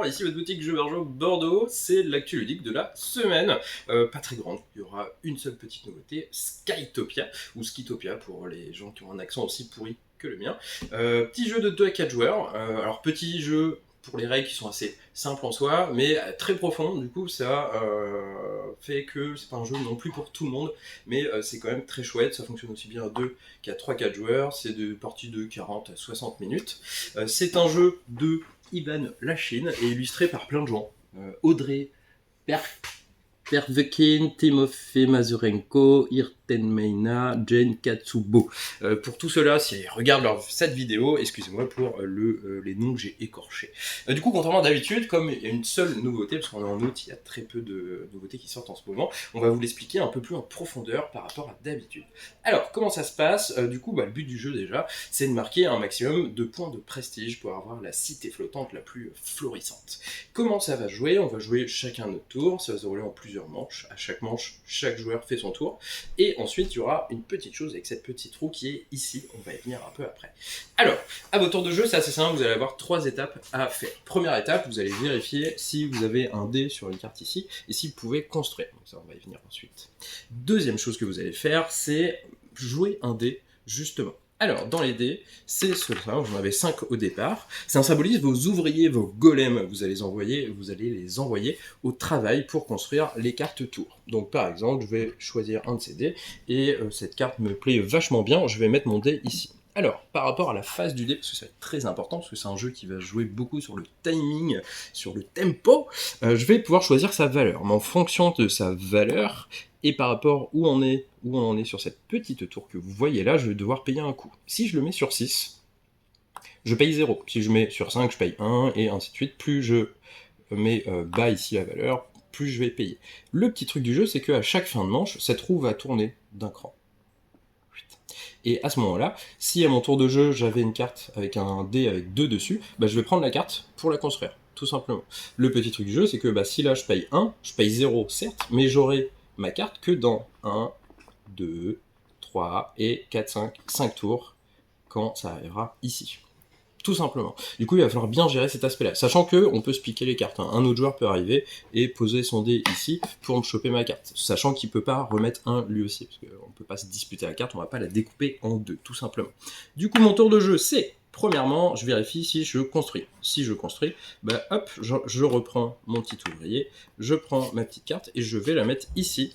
ici votre boutique Jeux Barjo Bordeaux, c'est l'actu ludique de la semaine. Pas très grande, il y aura une seule petite nouveauté, Skytopia, ou Skitopia pour les gens qui ont un accent aussi pourri que le mien. Petit jeu de 2 à 4 joueurs, alors petit jeu pour les règles qui sont assez simples en soi, mais très profond, du coup ça fait que c'est pas un jeu non plus pour tout le monde, mais c'est quand même très chouette, ça fonctionne aussi bien à 2 qu'à 3-4 joueurs, c'est de parties de 40 à 60 minutes. C'est un jeu de Ivan Lachine et illustré par plein de gens. Audrey Pervekin, Timofey Mazurenko, Irten Meina, Jane Katsubo. Pour tout cela, si ils regardent cette vidéo, excusez-moi pour les noms que j'ai écorchés. Du coup, contrairement à d'habitude, comme il y a une seule nouveauté, parce qu'on est en août, il y a très peu de nouveautés qui sortent en ce moment, on va vous l'expliquer un peu plus en profondeur par rapport à d'habitude. Alors, comment ça se passe? Du coup, le but du jeu déjà, c'est de marquer un maximum de points de prestige pour avoir la cité flottante la plus florissante. Comment ça va jouer? On va jouer chacun notre tour, ça va se dérouler en plusieurs manches. À chaque manche, chaque joueur fait son tour. Et ensuite, il y aura une petite chose avec cette petite roue qui est ici. On va y venir un peu après. Alors, à votre tour de jeu, c'est assez simple. Vous allez avoir 3 étapes à faire. Première étape, vous allez vérifier si vous avez un dé sur une carte ici et si vous pouvez construire. Donc ça, on va y venir ensuite. Deuxième chose que vous allez faire, c'est jouer un dé, justement. Alors, dans les dés, c'est cela, j'en avais 5 au départ. Ça symbolise vos ouvriers, vos golems. Vous allez les envoyer au travail pour construire les cartes tours. Donc, par exemple, je vais choisir un de ces dés, et cette carte me plaît vachement bien, je vais mettre mon dé ici. Alors, par rapport à la phase du dé, parce que ça va être très important, parce que c'est un jeu qui va jouer beaucoup sur le timing, sur le tempo, je vais pouvoir choisir sa valeur. Mais en fonction de sa valeur, et par rapport où on en est sur cette petite tour que vous voyez là, je vais devoir payer un coût. Si je le mets sur 6, je paye 0. Si je mets sur 5, je paye 1, et ainsi de suite. Plus je mets bas ici la valeur, plus je vais payer. Le petit truc du jeu, c'est qu'à chaque fin de manche, cette roue va tourner d'un cran. Et à ce moment-là, si à mon tour de jeu, j'avais une carte avec un dé avec 2 dessus, je vais prendre la carte pour la construire, tout simplement. Le petit truc du jeu, c'est que si là je paye 1, je paye 0, certes, mais j'aurai ma carte que dans 1, 2, 3 et 4, 5 tours, quand ça arrivera ici. Tout simplement. Du coup, il va falloir bien gérer cet aspect-là. Sachant qu'on peut se piquer les cartes. Un autre joueur peut arriver et poser son dé ici pour me choper ma carte. Sachant qu'il ne peut pas remettre un lui aussi. Parce qu'on ne peut pas se disputer la carte, on ne va pas la découper en deux, tout simplement. Du coup, mon tour de jeu, c'est... Premièrement, je vérifie si je construis. Si je construis, hop, je reprends mon petit ouvrier, je prends ma petite carte et je vais la mettre ici,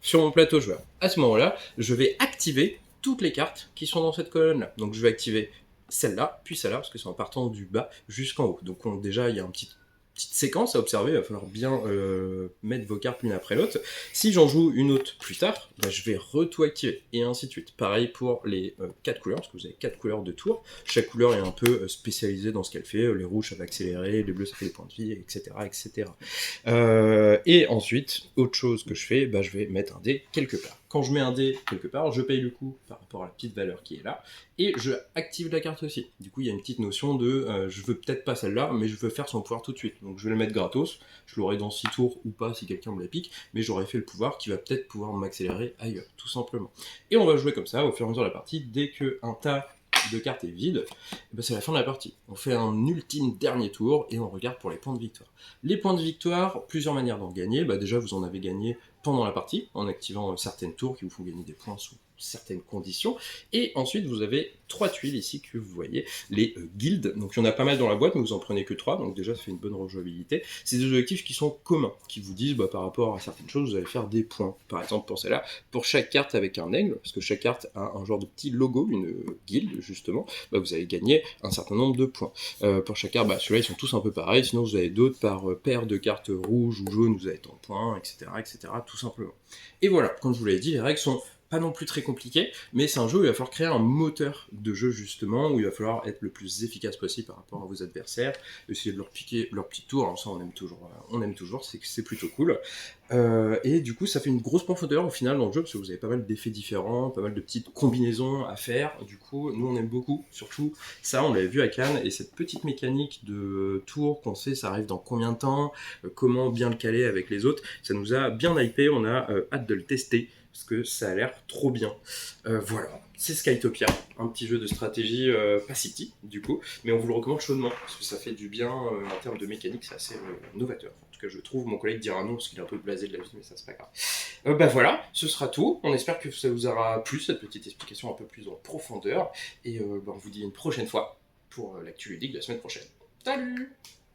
sur mon plateau joueur. À ce moment-là, je vais activer toutes les cartes qui sont dans cette colonne-là. Donc je vais activer celle-là, puis celle-là, parce que c'est en partant du bas jusqu'en haut. Donc déjà, il y a une petite séquence à observer, il va falloir bien mettre vos cartes l'une après l'autre. Si j'en joue une autre plus tard, je vais tout activer, et ainsi de suite. Pareil pour les 4 couleurs, parce que vous avez 4 couleurs de tour. Chaque couleur est un peu spécialisée dans ce qu'elle fait. Les rouges, ça va accélérer, les bleus, ça fait des points de vie, etc. etc. Et ensuite, autre chose que je fais, je vais mettre un dé quelque part. Quand je mets un dé quelque part, je paye le coup par rapport à la petite valeur qui est là, et je active la carte aussi. Du coup, il y a une petite notion de je veux peut-être pas celle-là, mais je veux faire son pouvoir tout de suite. Donc je vais le mettre gratos, je l'aurai dans 6 tours ou pas si quelqu'un me la pique, mais j'aurai fait le pouvoir qui va peut-être pouvoir m'accélérer ailleurs, tout simplement. Et on va jouer comme ça au fur et à mesure de la partie. Dès qu'un tas de cartes est vide, c'est la fin de la partie. On fait un ultime dernier tour et on regarde pour les points de victoire. Les points de victoire, plusieurs manières d'en gagner. Déjà, vous en avez gagné pendant la partie, en activant certaines tours qui vous font gagner des points sous certaines conditions. Et ensuite, vous avez 3 tuiles ici que vous voyez, les guildes. Donc il y en a pas mal dans la boîte, mais vous en prenez que 3, donc déjà ça fait une bonne rejouabilité. C'est des objectifs qui sont communs, qui vous disent par rapport à certaines choses, vous allez faire des points. Par exemple pour celle-là, pour chaque carte avec un aigle, parce que chaque carte a un genre de petit logo, une guilde justement, vous allez gagner un certain nombre de points. Pour chaque carte, ceux-là ils sont tous un peu pareils, sinon vous avez d'autres par paire de cartes rouges ou jaunes, vous avez tant de points, etc., etc., tout simplement. Et voilà, comme je vous l'ai dit, les règles sont pas non plus très compliqué, mais c'est un jeu où il va falloir créer un moteur de jeu justement, où il va falloir être le plus efficace possible par rapport à vos adversaires, essayer de leur piquer leur petit tour, alors ça on aime toujours, c'est plutôt cool. Et du coup ça fait une grosse profondeur au final dans le jeu, parce que vous avez pas mal d'effets différents, pas mal de petites combinaisons à faire, du coup nous on aime beaucoup, surtout ça on l'avait vu à Cannes, et cette petite mécanique de tour qu'on sait ça arrive dans combien de temps, comment bien le caler avec les autres, ça nous a bien hypé, on a hâte de le tester. parce que ça a l'air trop bien. Voilà, c'est Skytopia, un petit jeu de stratégie pas City du coup, mais on vous le recommande chaudement, parce que ça fait du bien en termes de mécanique, c'est assez novateur. En tout cas, je trouve, mon collègue dira non, parce qu'il est un peu blasé de la vie, mais ça c'est pas grave. Bah voilà, ce sera tout. On espère que ça vous aura plu, cette petite explication un peu plus en profondeur. Et on vous dit une prochaine fois pour l'actu ludique de la semaine prochaine. Salut!